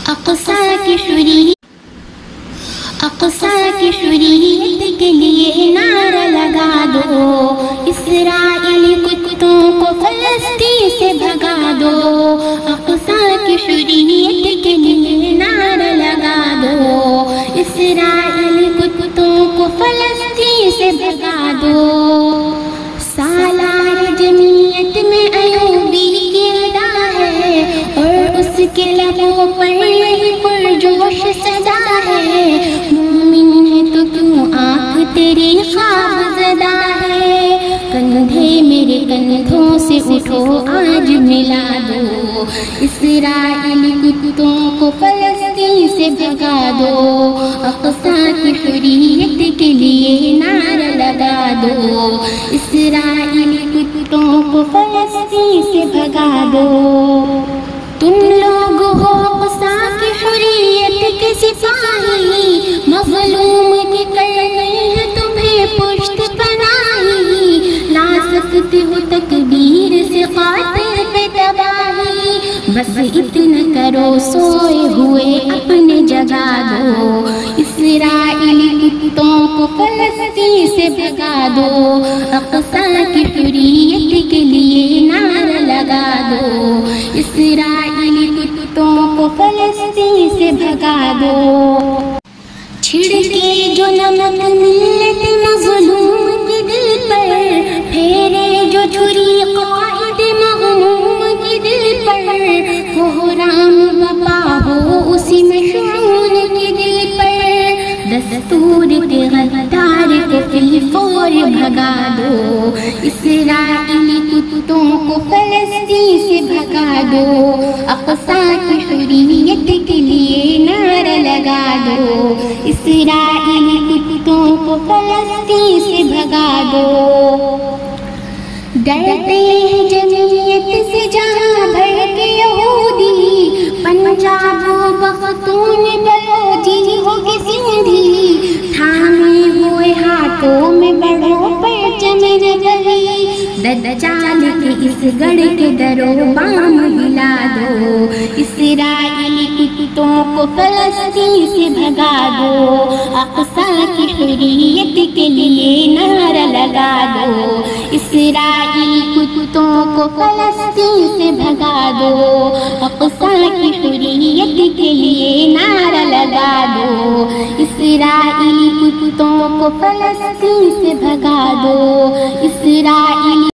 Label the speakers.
Speaker 1: اقصی حریت کے لیے نعرہ لگا دو، اسرائیلی کتوں کو فلسطین سے بھگا دو، اقصی کی حریت کے لیے نعرہ لگا دو، اسرائیلی کتوں کو فلسطین سے بھگا دو۔ سالار جمعیت میں ایوبی کی ادا ہے اور اس کے لبوں پر پرجوش صدا ہے، مومن ہے تو کیوں آنکھ تیری خواب زدہ ہے، کندھے میرے کندھوں سے اٹھو آج ملا دو، اسرائیلی کتوں کو فلسطین سے بھگا دو، اقصی کی حریت کے لیے نعرہ لگا دو، اسرائیلی کتوں کو فلسطین سے بھگا دو۔ تم لوگ ہو اقصی کی حریت کے سپاہی، مظلوم کی کرنی ہے تمہیں پشت پناہی، لا سکتے ہو تکبیر سے قاتل پہ تباہی، بس اتنا کرو سوئے ہوئے اپنے جگا دو، اسرائیلی کتوں کو فلسطین سے بھگا دو، اقصی کی حریت کے لیے نعرہ لگا دو، اسرائیلی کتوں کو فلسطین سے بھگا دو۔ چھڑکے جو نمک ملت مظلوم کے دل پر، پھیرے جو چھری قائد مغموم کے دل پر، کوہرام بپا ہو اسی مشعول کے دل پر، دستور کے غدار کو فی الفور بھگا دو، اسرائیلی کتوں کو فلسطین سے بھگا دو، اقصی کی حریت کے لیے نعرہ لگا دو، اسرائیلی کتوں کو فلسطین سے بھگا دو۔ ڈرتے ہیں جمعیت سے جہاں بھر کے یہودی، پنجاب و پختون بلوچی ہو کہ سندھی، تھامے ہوئے ہاتھوں میں بڑھو پرچم نبوی، دجال کے اس گڑھ کے درو بام ہلا دو، اسرائیلی کتوں کو فلسطین سے بھگا دو، اقصی کی حریت کے لیے نعرہ لگا دو، اسرائیلی کتوں کو فلسطین سے بھگا دو، اقصی کی حریت کے لیے نعرہ لگا دو، اسرائیلی کتوں کو فلسطین سے بھگا دو، اسرائیلی